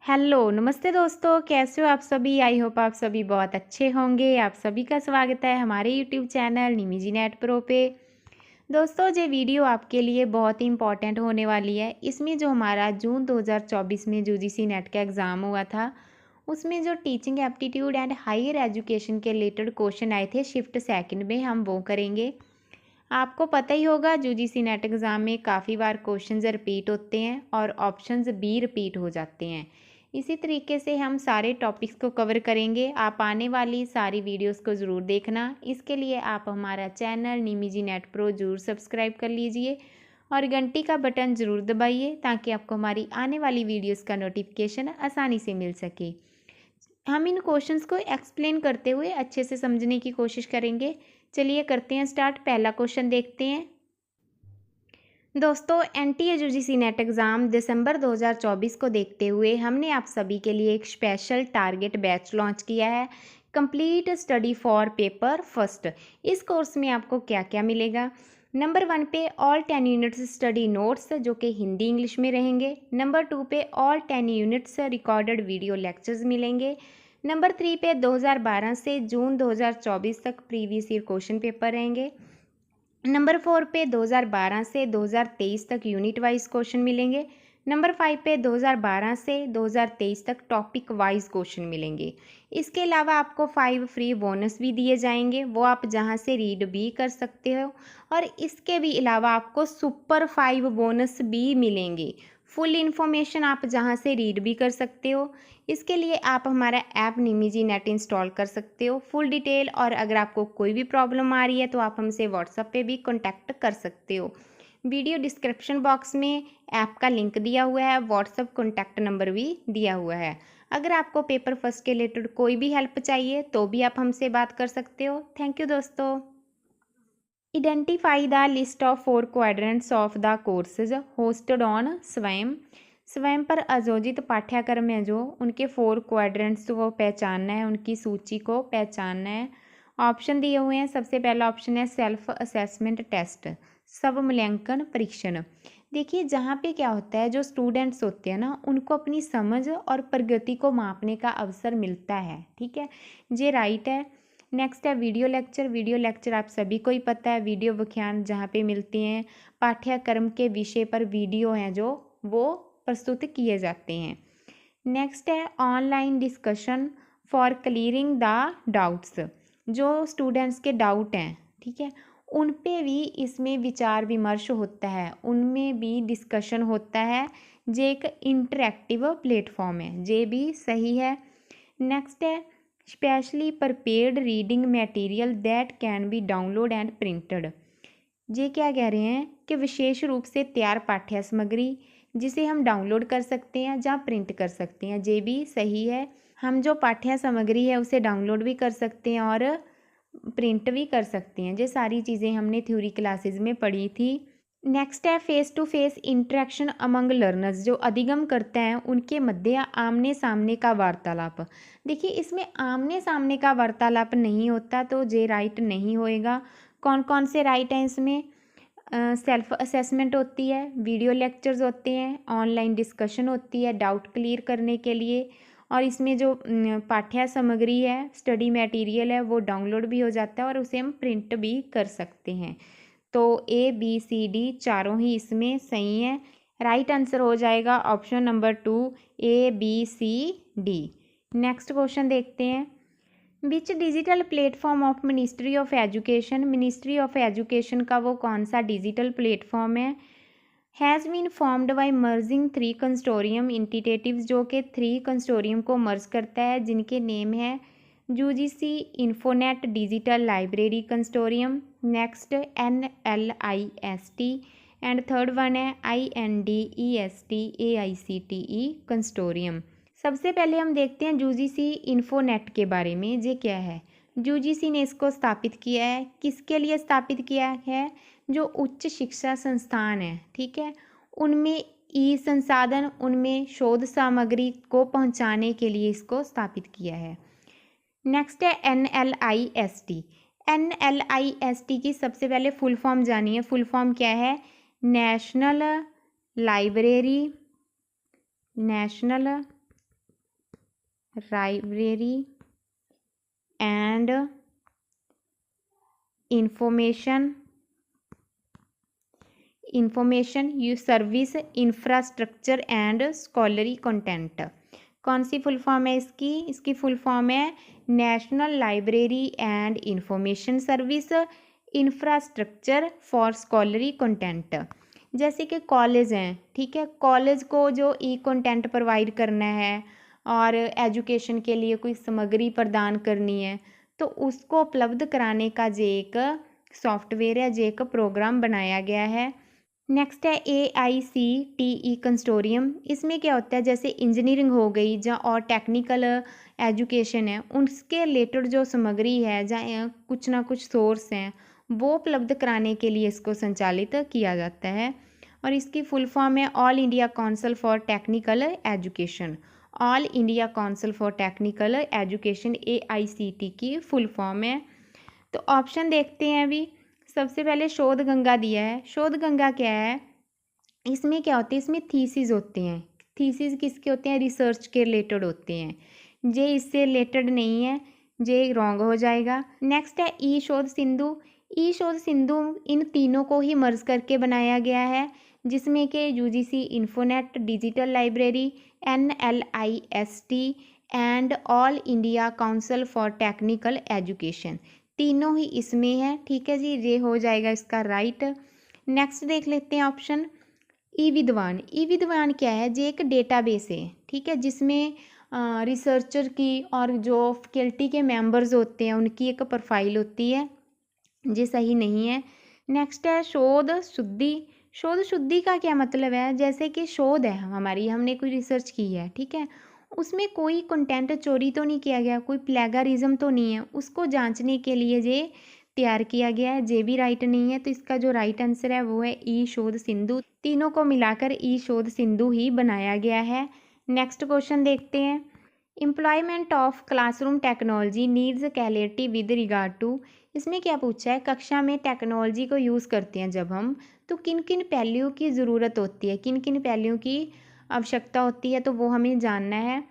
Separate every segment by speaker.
Speaker 1: Hello, नमस्ते दोस्तों, कैसे हो आप सभी? आई होप आप सभी बहुत अच्छे होंगे। आप सभी का स्वागत है हमारे यूट्यूब चैनल निमिजी नेट प्रो पे। दोस्तों, ये वीडियो आपके लिए बहुत ही इम्पॉर्टेंट होने वाली है। इसमें जो हमारा जून 2024 में यूजीसी नेट का एग्ज़ाम हुआ था, उसमें जो teaching aptitude and higher education के रिलेटेड क्वेश्चन आए थे शिफ्ट सेकंड में, हम वो करेंगे। आपको पता ही होगा यूजीसी नेट एग्ज़ाम में काफ़ी बार क्वेश्चंस रिपीट होते हैं और ऑप्शंस भी रिपीट हो जाते हैं। इसी तरीके से हम सारे टॉपिक्स को कवर करेंगे। आप आने वाली सारी वीडियोस को ज़रूर देखना। इसके लिए आप हमारा चैनल निमिजी नेट प्रो ज़रूर सब्सक्राइब कर लीजिए और घंटी का बटन ज़रूर दबाइए ताकि आपको हमारी आने वाली वीडियोस का नोटिफिकेशन आसानी से मिल सके। हम इन क्वेश्चंस को एक्सप्लेन करते हुए अच्छे से समझने की कोशिश करेंगे। चलिए करते हैं स्टार्ट। पहला क्वेश्चन देखते हैं। दोस्तों, एनटीए यूजीसी नेट एग्ज़ाम दिसंबर 2024 को देखते हुए हमने आप सभी के लिए एक स्पेशल टारगेट बैच लॉन्च किया है, complete study for paper first. इस कोर्स में आपको क्या क्या मिलेगा? नंबर 1 पे ऑल 10 यूनिट्स स्टडी नोट्स जो कि हिंदी इंग्लिश में रहेंगे। नंबर 2 पे all 10 units recorded video lectures मिलेंगे। नंबर 3 पे 2012 से जून 2024 तक प्रीवियस ईयर क्वेश्चन पेपर रहेंगे। नंबर 4 पे 2012 से 2023 तक यूनिट वाइज क्वेश्चन मिलेंगे। नंबर 5 पे 2012 से 2023 तक टॉपिक वाइज क्वेश्चन मिलेंगे। इसके अलावा आपको 5 फ्री बोनस भी दिए जाएंगे, वो आप जहां से रीड भी कर सकते हो। और इसके भी अलावा आपको सुपर 5 बोनस भी मिलेंगे। फुल इन्फॉर्मेशन आप जहां से रीड भी कर सकते हो। इसके लिए आप हमारा ऐप निमिजी नेट इंस्टॉल कर सकते हो। फुल डिटेल और अगर आपको कोई भी प्रॉब्लम आ रही है तो आप हमसे व्हाट्सएप पे भी कांटेक्ट कर सकते हो। वीडियो डिस्क्रिप्शन बॉक्स में ऐप का लिंक दिया हुआ है, व्हाट्सएप कॉन्टैक्ट नंबर भी दिया हुआ है। अगर आपको पेपर फर्स्ट के रिलेटेड कोई भी हेल्प चाहिए तो भी आप हमसे बात कर सकते हो। थैंक यू दोस्तों। Identify the list of 4 quadrants of the courses hosted on स्वयं। स्वयं पर आयोजित पाठ्यक्रम है जो उनके 4 क्वाड्रेंट्स को पहचानना है, उनकी सूची को पहचानना है। ऑप्शन दिए हुए हैं। सबसे पहला ऑप्शन है सेल्फ असेसमेंट टेस्ट, स्व मूल्यांकन परीक्षण। देखिए, जहाँ पे क्या होता है, जो स्टूडेंट्स होते हैं ना, उनको अपनी समझ और प्रगति को मापने का अवसर मिलता है। ठीक है, ये राइट है। नेक्स्ट है वीडियो लेक्चर। वीडियो लेक्चर आप सभी को ही पता है, वीडियो व्याख्यान जहाँ पे मिलते हैं, पाठ्यक्रम के विषय पर वीडियो हैं जो वो प्रस्तुत किए जाते हैं। नेक्स्ट है online discussion for clearing the doubts. जो स्टूडेंट्स के डाउट हैं, ठीक है, उन पे भी इसमें विचार विमर्श होता है, उनमें भी डिस्कशन होता है। जे एक इंटरेक्टिव प्लेटफॉर्म है, जे भी सही है। नेक्स्ट है specially prepared reading material that can be download and printed. ये क्या कह रहे हैं कि विशेष रूप से तैयार पाठ्य सामग्री जिसे हम डाउनलोड कर सकते हैं या प्रिंट कर सकते हैं। ये भी सही है। हम जो पाठ्य सामग्री है उसे डाउनलोड भी कर सकते हैं और प्रिंट भी कर सकते हैं। ये सारी चीज़ें हमने थ्योरी क्लासेस में पढ़ी थी। नेक्स्ट है face to face interaction among learners. जो अधिगम करते हैं उनके मध्य आमने सामने का वार्तालाप। देखिए, इसमें आमने सामने का वार्तालाप नहीं होता तो जे राइट नहीं होएगा। कौन कौन से राइट हैं इसमें? सेल्फ असेसमेंट होती है, वीडियो लेक्चर्स होते हैं, ऑनलाइन डिस्कशन होती है डाउट क्लियर करने के लिए, और इसमें जो पाठ्य सामग्री है, स्टडी मटेरियल है, वो डाउनलोड भी हो जाता है और उसे हम प्रिंट भी कर सकते हैं। तो ए बी सी डी चारों ही इसमें सही हैं। राइट आंसर हो जाएगा option number 2, A B C D. Next question देखते हैं। Which digital platform of ministry of education. Ministry of education का वो कौन सा डिजिटल प्लेटफॉर्म है? Has been formed by merging 3 consortium initiatives, जो कि 3 कंसोर्टियम को मर्ज करता है, जिनके नेम है UGC Infonet digital library consortium, next NLIST, and third one है INDEST कंसोर्टियम। सबसे पहले हम देखते हैं यूजीसी इन्फोनेट के बारे में। ये क्या है? यूजीसी ने इसको स्थापित किया है। किसके लिए स्थापित किया है? जो उच्च शिक्षा संस्थान है, ठीक है, उनमें ई संसाधन, उनमें शोध सामग्री को पहुंचाने के लिए इसको स्थापित किया है। नेक्स्ट है NLIST। NLIST की सबसे पहले फुल फॉर्म जानिए। फुल फॉर्म क्या है? National library library and information you service infrastructure and scholarly content. कौन सी फुल फॉर्म है इसकी फुल फॉर्म है national library and information service infrastructure for scholarly content. जैसे कि कॉलेज हैं, ठीक है, कॉलेज को जो ई कंटेंट प्रोवाइड करना है और एजुकेशन के लिए कोई सामग्री प्रदान करनी है, तो उसको उपलब्ध कराने का जो एक सॉफ्टवेयर है, जो एक प्रोग्राम बनाया गया है। नेक्स्ट है AICTE कंसोर्टियम। इसमें क्या होता है, जैसे इंजीनियरिंग हो गई या और टेक्निकल एजुकेशन है, उसके रिलेटेड जो सामग्री है या कुछ ना कुछ सोर्स हैं, वो उपलब्ध कराने के लिए इसको संचालित किया जाता है। और इसकी फुल फॉर्म है all India council for technical education. All India council for technical education AICTE की फुल फॉर्म है। तो ऑप्शन देखते हैं अभी। सबसे पहले शोध गंगा दिया है। शोध गंगा क्या है, इसमें क्या होती है, इसमें थीसिस होते हैं। थीसिस किसके होते हैं, रिसर्च के रिलेटेड होते हैं। जे इससे रिलेटेड नहीं है, जे रॉन्ग हो जाएगा। नेक्स्ट है ई शोध सिंधु। ई शोध सिंधु इन तीनों को ही मर्ज करके बनाया गया है, जिसमें कि UGC Infonet digital library, NLIST and all India council for technical education, तीनों ही इसमें है। ठीक है जी, ये हो जाएगा इसका राइट। नेक्स्ट देख लेते हैं ऑप्शन ई विद्वान। ई विद्वान क्या है, ये एक डेटाबेस है, ठीक है, जिसमें रिसर्चर की और जो फैकल्टी के मेंबर्स होते हैं उनकी एक प्रोफाइल होती है, ये सही नहीं है। नेक्स्ट है शोध शुद्धि। शोध शुद्धि का क्या मतलब है, जैसे कि शोध है हमारी, हमने कोई रिसर्च की है, ठीक है, उसमें कोई कंटेंट चोरी तो नहीं किया गया, कोई प्लेगरिज्म तो नहीं है, उसको जांचने के लिए ये तैयार किया गया है। जे भी राइट नहीं है, तो इसका जो राइट आंसर है वो है ई शोध सिंधु। तीनों को मिलाकर ई शोध सिंधु ही बनाया गया है। नेक्स्ट क्वेश्चन देखते हैं। Employment of classroom technology needs clarity with regard to. इसमें क्या पूछा है, कक्षा में टेक्नोलॉजी को यूज़ करते हैं जब हम, तो किन किन पहलुओं की ज़रूरत होती है, किन किन पहलुओं की आवश्यकता होती है, तो वो हमें जानना है।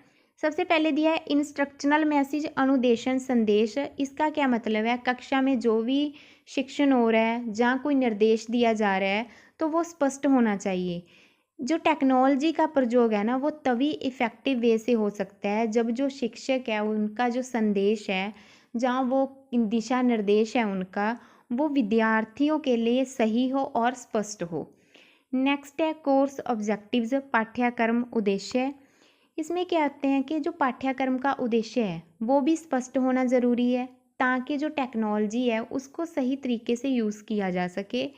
Speaker 1: सबसे पहले दिया है इंस्ट्रक्शनल मैसेज, अनुदेशन संदेश। इसका क्या मतलब है, कक्षा में जो भी शिक्षण हो रहा है, जहाँ कोई निर्देश दिया जा रहा है, तो वो स्पष्ट होना चाहिए। जो टेक्नोलॉजी का प्रयोग है ना, वो तभी इफ़ेक्टिव वे से हो सकता है जब जो शिक्षक है उनका जो संदेश है, जहाँ वो दिशा निर्देश है उनका, वो विद्यार्थियों के लिए सही हो और स्पष्ट हो। नेक्स्ट है कोर्स ऑब्जेक्टिव्स, पाठ्यक्रम उद्देश्य। इसमें क्या होते हैं कि जो पाठ्यक्रम का उद्देश्य है वो भी स्पष्ट होना ज़रूरी है, ताकि जो टेक्नोलॉजी है उसको सही तरीके से यूज़ किया जा सके,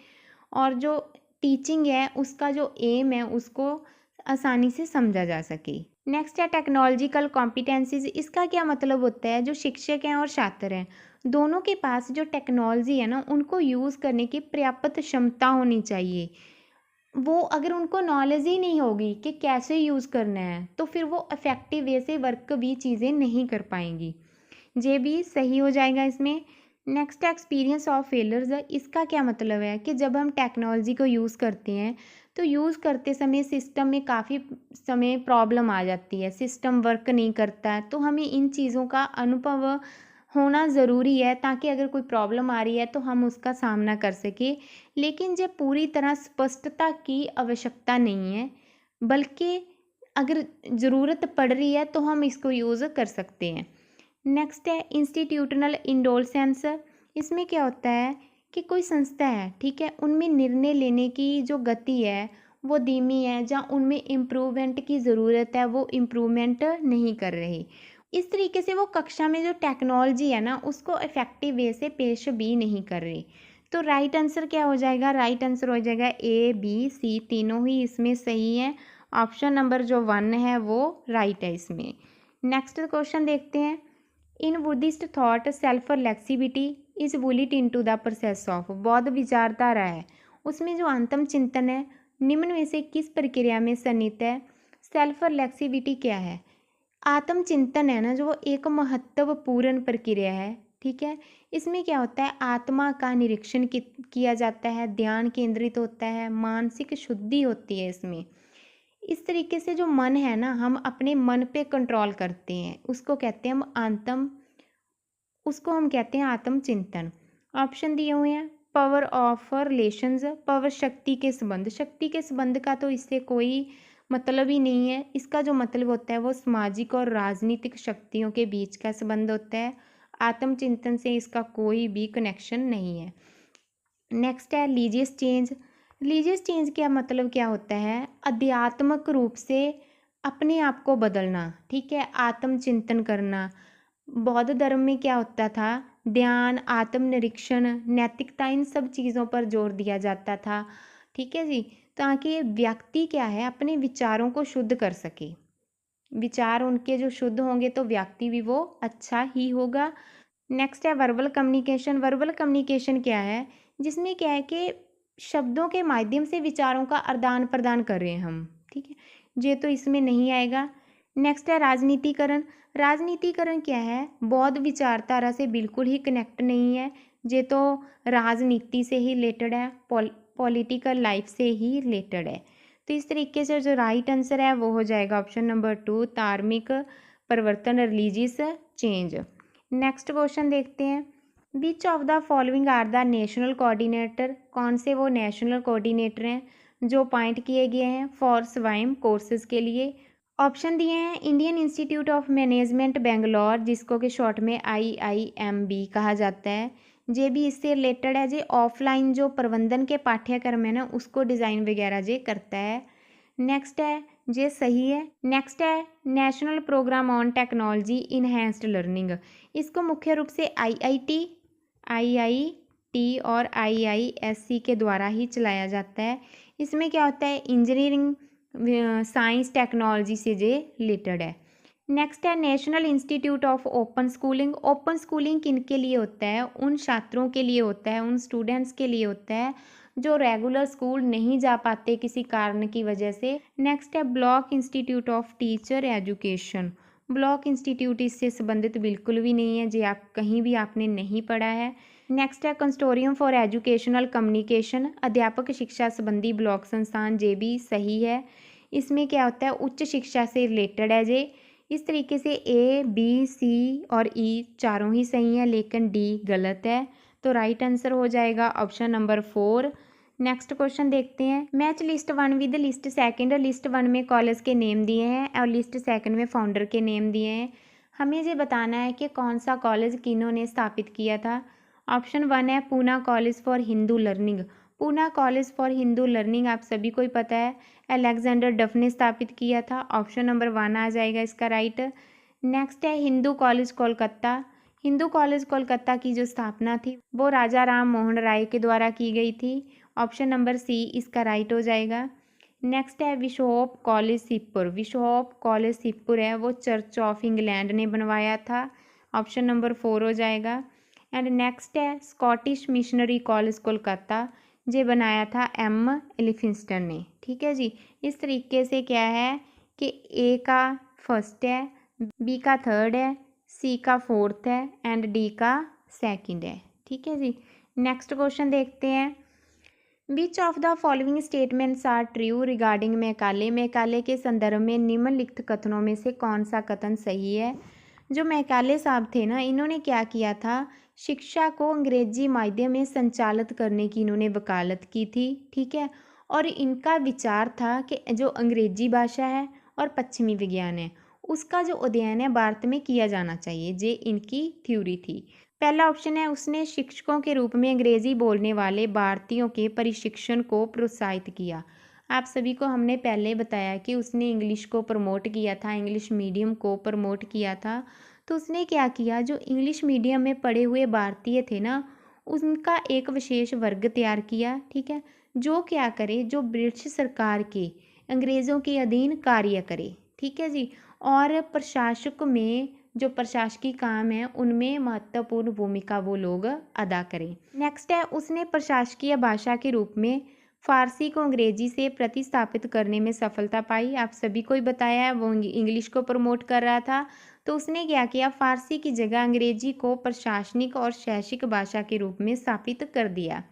Speaker 1: और जो टीचिंग है उसका जो एम है उसको आसानी से समझा जा सके। नेक्स्ट है टेक्नोलॉजिकल कॉम्पिटेंसीज। इसका क्या मतलब होता है, जो शिक्षक हैं और छात्र हैं, दोनों के पास जो टेक्नोलॉजी है ना, उनको यूज़ करने की पर्याप्त क्षमता होनी चाहिए। वो अगर उनको नॉलेज ही नहीं होगी कि कैसे यूज़ करना है, तो फिर वो इफ़ेक्टिव वे से वर्क भी चीज़ें नहीं कर पाएंगी। ये भी सही हो जाएगा इसमें। Next experience of failures. इसका क्या मतलब है कि जब हम टेक्नोलॉजी को यूज़ करते हैं, तो यूज़ करते समय सिस्टम में काफ़ी समय प्रॉब्लम आ जाती है, सिस्टम वर्क नहीं करता है, तो हमें इन चीज़ों का अनुभव होना ज़रूरी है, ताकि अगर कोई प्रॉब्लम आ रही है तो हम उसका सामना कर सकें। लेकिन जब पूरी तरह स्पष्टता की आवश्यकता नहीं है, बल्कि अगर ज़रूरत पड़ रही है तो हम इसको यूज़ कर सकते हैं। नेक्स्ट है इंस्टीट्यूशनल इंडोलेंस। इसमें क्या होता है कि कोई संस्था है, ठीक है, उनमें निर्णय लेने की जो गति है वो धीमी है, जहाँ उनमें इम्प्रूवमेंट की ज़रूरत है वो इम्प्रूवमेंट नहीं कर रही। इस तरीके से वो कक्षा में जो टेक्नोलॉजी है ना उसको इफ़ेक्टिव वे से पेश भी नहीं कर रही। तो राइट आंसर क्या हो जाएगा, राइट आंसर हो जाएगा ABC, तीनों ही इसमें सही है। ऑप्शन नंबर जो 1 है वो राइट है इसमें। नेक्स्ट क्वेश्चन देखते हैं। In Buddhist thought self flexibility is built into the process of. बौद्ध विचारधारा है, उसमें जो अंतम चिंतन है निम्न में से किस प्रक्रिया में सन्निहित है। सेल्फ फ्लेक्सिबिलिटी क्या है, आत्मचिंतन है ना, जो एक महत्वपूर्ण प्रक्रिया है, ठीक है। इसमें क्या होता है, आत्मा का निरीक्षण किया जाता है, ध्यान केंद्रित होता है, मानसिक शुद्धि होती है इसमें। इस तरीके से जो मन है ना, हम अपने मन पे कंट्रोल करते हैं, उसको कहते हैं आत्मचिंतन। ऑप्शन दिए हुए हैं, पावर ऑफ रिलेशंस, पावर शक्ति के संबंध। शक्ति के संबंध का तो इससे कोई मतलब ही नहीं है। इसका जो मतलब होता है वो सामाजिक और राजनीतिक शक्तियों के बीच का संबंध होता है। आत्मचिंतन से इसका कोई भी कनेक्शन नहीं है। नेक्स्ट है रिलीजियस चेंज। रिलीजियस चेंज का मतलब क्या होता है? आध्यात्मिक रूप से अपने आप को बदलना, ठीक है, आत्मचिंतन करना। बौद्ध धर्म में क्या होता था? ध्यान, आत्मनिरीक्षण, नैतिकता, इन सब चीज़ों पर जोर दिया जाता था, ठीक है जी, ताकि व्यक्ति क्या है अपने विचारों को शुद्ध कर सके। विचार उनके जो शुद्ध होंगे तो व्यक्ति भी वो अच्छा ही होगा। नेक्स्ट है वर्बल कम्युनिकेशन। वर्बल कम्युनिकेशन क्या है? जिसमें क्या है कि शब्दों के माध्यम से विचारों का आदान प्रदान कर रहे हैं हम, ठीक है, ये तो इसमें नहीं आएगा। नेक्स्ट है राजनीतिकरण। राजनीतिकरण क्या है? बौद्ध विचारधारा से बिल्कुल ही कनेक्ट नहीं है, ये तो राजनीति से ही रिलेटेड है, पॉलिटिकल लाइफ से ही रिलेटेड है। तो इस तरीके से जो राइट आंसर है वो हो जाएगा ऑप्शन नंबर 2, धार्मिक परिवर्तन, रिलीजियस चेंज। नेक्स्ट क्वेश्चन देखते हैं, which of the following are the national coordinator. कौन से वो नेशनल कोऑर्डिनेटर हैं जो अपॉइंट किए गए हैं फॉर स्वाइम कोर्सेज के लिए? ऑप्शन दिए हैं, Indian institute of management Bangalore, जिसको कि शॉर्ट में IIMB कहा जाता है, जे भी इससे रिलेटेड है। जे ऑफलाइन जो प्रबंधन के पाठ्यक्रम है ना उसको डिज़ाइन वगैरह जे करता है। नेक्स्ट है, जे सही है। नेक्स्ट है national programme on technology enhanced learning. इसको मुख्य रूप से IIT और IISc के द्वारा ही चलाया जाता है। इसमें क्या होता है? इंजीनियरिंग, साइंस, टेक्नोलॉजी से जे रिलेटेड है। नेक्स्ट है national institute of open schooling. Open schooling किन के लिए होता है? उन छात्रों के लिए होता है, उन स्टूडेंट्स के लिए होता है जो रेगुलर स्कूल नहीं जा पाते किसी कारण की वजह से। नेक्स्ट है block institute of teacher education. Block institute इससे संबंधित बिल्कुल भी नहीं है, जो आप कहीं भी आपने नहीं पढ़ा है। नेक्स्ट है कंसोर्टियम फॉर एजुकेशनल कम्युनिकेशन, अध्यापक शिक्षा संबंधी ब्लॉक संस्थान, जे भी सही है। इसमें क्या होता है? उच्च शिक्षा से रिलेटेड है जे। इस तरीके से A, B, C और E चारों ही सही हैं, लेकिन D गलत है। तो राइट आंसर हो जाएगा ऑप्शन नंबर 4। नेक्स्ट क्वेश्चन देखते हैं, match list 1 with list second. List 1 में कॉलेज के नेम दिए हैं और लिस्ट सेकंड में फाउंडर के नेम दिए हैं। हमें ये बताना है कि कौन सा कॉलेज किन्होंने स्थापित किया था। ऑप्शन 1 है Poona college for Hindu learning. Poona college for Hindu learning आप सभी को ही पता है, अलेक्जेंडर डफ ने स्थापित किया था। ऑप्शन नंबर 1 आ जाएगा इसका राइट। नेक्स्ट है हिंदू कॉलेज कोलकाता। हिंदू कॉलेज कोलकाता की जो स्थापना थी वो राजा राम मोहन राय के द्वारा की गई थी। ऑप्शन नंबर C इसका राइट हो जाएगा। नेक्स्ट है Bishop college Sirpur. Bishop college Sirpur है वो चर्च ऑफ इंग्लैंड ने बनवाया था। ऑप्शन नंबर 4 हो जाएगा। एंड नेक्स्ट है स्कॉटिश मिशनरी कॉलेज कोलकाता, जे बनाया था M एलिफिंस्टन ने, ठीक है जी। इस तरीके से क्या है कि A का फर्स्ट है, B का थर्ड है, C का फोर्थ है एंड D का सेकंड है, ठीक है जी। नेक्स्ट क्वेश्चन देखते हैं, which of the following statements are true regarding Macaulay. Macaulay के संदर्भ में निम्नलिखित कथनों में से कौन सा कथन सही है। जो मैकाले साहब थे ना, इन्होंने क्या किया था? शिक्षा को अंग्रेजी माध्यम में संचालित करने की इन्होंने वकालत की थी, ठीक है। और इनका विचार था कि जो अंग्रेजी भाषा है और पश्चिमी विज्ञान है उसका जो अध्ययन है भारत में किया जाना चाहिए, ये इनकी थ्योरी थी। पहला ऑप्शन है उसने शिक्षकों के रूप में अंग्रेजी बोलने वाले भारतीयों के प्रशिक्षण को प्रोत्साहित किया। आप सभी को हमने पहले बताया कि उसने इंग्लिश को प्रमोट किया था, इंग्लिश मीडियम को प्रमोट किया था। तो उसने क्या किया, जो इंग्लिश मीडियम में पढ़े हुए भारतीय थे ना उनका एक विशेष वर्ग तैयार किया, ठीक है, जो क्या करे, जो ब्रिटिश सरकार के अंग्रेज़ों के अधीन कार्य करे, ठीक है जी। और प्रशासक में जो प्रशासकीय काम है उनमें महत्वपूर्ण भूमिका वो लोग अदा करें। नेक्स्ट है उसने प्रशासकीय भाषा के रूप में फारसी को अंग्रेजी से प्रतिस्थापित करने में सफलता पाई। आप सभी को ही बताया है वो इंग्लिश को प्रमोट कर रहा था, तो उसने क्या किया, फारसी की जगह अंग्रेजी को प्रशासनिक और शैक्षिक भाषा के रूप में स्थापित कर दिया।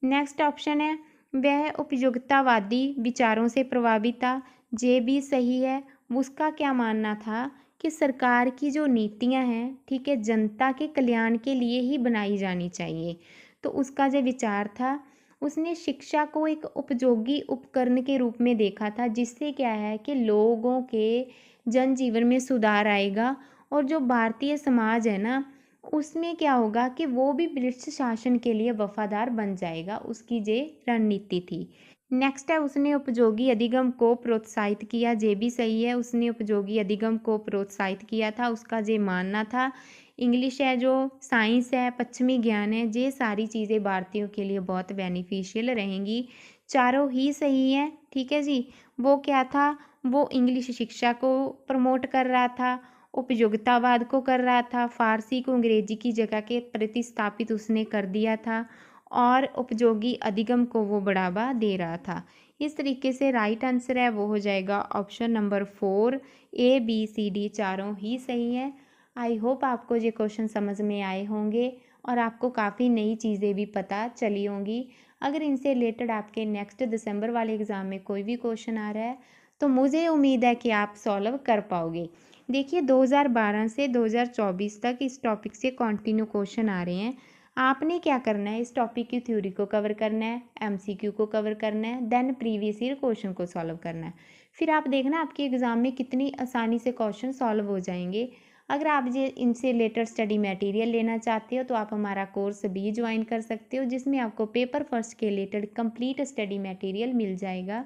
Speaker 1: नेक्स्ट ऑप्शन है वह उपयोगितावादी विचारों से प्रभावित था। जे भी सही है। उसका क्या मानना था कि सरकार की जो नीतियां हैं, ठीक है, जनता के कल्याण के लिए ही बनाई जानी चाहिए। तो उसका जो विचार था, उसने शिक्षा को एक उपयोगी उपकरण के रूप में देखा था, जिससे क्या है कि लोगों के जनजीवन में सुधार आएगा और जो भारतीय समाज है ना, उसमें क्या होगा कि वो भी ब्रिटिश शासन के लिए वफादार बन जाएगा। उसकी ये रणनीति थी। नेक्स्ट है, उसने उपयोगी अधिगम को प्रोत्साहित किया। ये भी सही है, उसने उपयोगी अधिगम को प्रोत्साहित किया था। उसका ये मानना था इंग्लिश है, जो साइंस है, पश्चिमी ज्ञान है, ये सारी चीज़ें भारतीयों के लिए बहुत बेनिफिशियल रहेंगी। चारों ही सही हैं, ठीक है जी। वो क्या था, वो इंग्लिश शिक्षा को प्रमोट कर रहा था, उपयोगितावाद को कर रहा था, फारसी को अंग्रेजी की जगह के प्रतिस्थापित उसने कर दिया था और उपयोगी अधिगम को वो बढ़ावा दे रहा था। इस तरीके से राइट आंसर है वो हो जाएगा option number 4। A B C D चारों ही सही हैं। आई होप आपको ये क्वेश्चन समझ में आए होंगे और आपको काफ़ी नई चीज़ें भी पता चली होंगी। अगर इनसे रिलेटेड आपके नेक्स्ट दिसंबर वाले एग्ज़ाम में कोई भी क्वेश्चन आ रहा है तो मुझे उम्मीद है कि आप सॉल्व कर पाओगे। देखिए 2012 से 2024 तक इस टॉपिक से कंटिन्यू क्वेश्चन आ रहे हैं। आपने क्या करना है, इस टॉपिक की थ्योरी को कवर करना है, एमसीक्यू को कवर करना है, देन प्रीवियस ईयर क्वेश्चन को सॉल्व करना है। फिर आप देखना आपके एग्ज़ाम में कितनी आसानी से क्वेश्चन सॉल्व हो जाएंगे। अगर आप ये इनसे रिलेटेड स्टडी मटेरियल लेना चाहते हो तो आप हमारा कोर्स भी ज्वाइन कर सकते हो, जिसमें आपको पेपर फर्स्ट के रिलेटेड कंप्लीट स्टडी मटेरियल मिल जाएगा।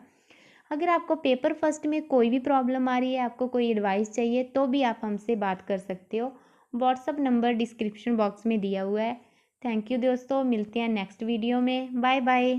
Speaker 1: अगर आपको पेपर फर्स्ट में कोई भी प्रॉब्लम आ रही है, आपको कोई एडवाइस चाहिए, तो भी आप हमसे बात कर सकते हो। व्हाट्सअप नंबर डिस्क्रिप्शन बॉक्स में दिया हुआ है। थैंक यू दोस्तों, मिलते हैं नेक्स्ट वीडियो में। Bye bye.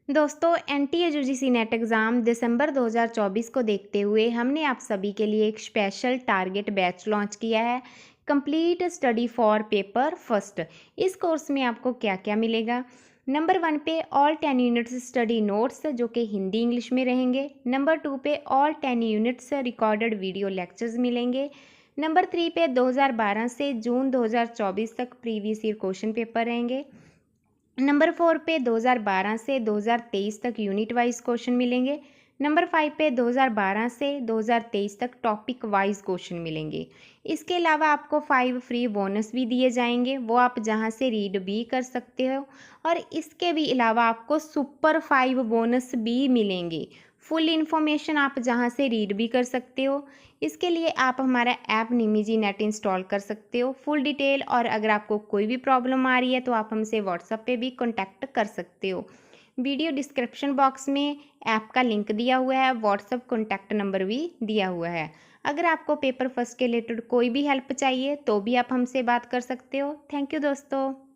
Speaker 1: दोस्तों NTA-UGC नेट एग्ज़ाम दिसंबर 2024 को देखते हुए हमने आप सभी के लिए एक स्पेशल टारगेट बैच लॉन्च किया है, complete study for paper first. इस कोर्स में आपको क्या क्या मिलेगा। नंबर 1 पे ऑल 10 यूनिट्स स्टडी नोट्स जो कि हिंदी इंग्लिश में रहेंगे। नंबर 2 पे all 10 units recorded video lectures मिलेंगे। नंबर 3 पे 2012 से जून 2024 तक प्रीवियस ईयर क्वेश्चन पेपर रहेंगे। नंबर 4 पे 2012 से 2023 तक यूनिट वाइज क्वेश्चन मिलेंगे। नंबर 5 पे 2012 से 2023 तक टॉपिक वाइज क्वेश्चन मिलेंगे। इसके अलावा आपको 5 फ्री बोनस भी दिए जाएंगे, वो आप जहां से रीड भी कर सकते हो। और इसके भी अलावा आपको सुपर 5 बोनस भी मिलेंगे। फुल इन्फॉर्मेशन आप जहां से रीड भी कर सकते हो। इसके लिए आप हमारा ऐप निमिजी नेट इंस्टॉल कर सकते हो। फुल डिटेल और अगर आपको कोई भी प्रॉब्लम आ रही है तो आप हमसे व्हाट्सएप पे भी कांटेक्ट कर सकते हो। वीडियो डिस्क्रिप्शन बॉक्स में ऐप का लिंक दिया हुआ है, व्हाट्सएप कॉन्टैक्ट नंबर भी दिया हुआ है। अगर आपको पेपर फर्स्ट के रिलेटेड कोई भी हेल्प चाहिए तो भी आप हमसे बात कर सकते हो। थैंक यू दोस्तों।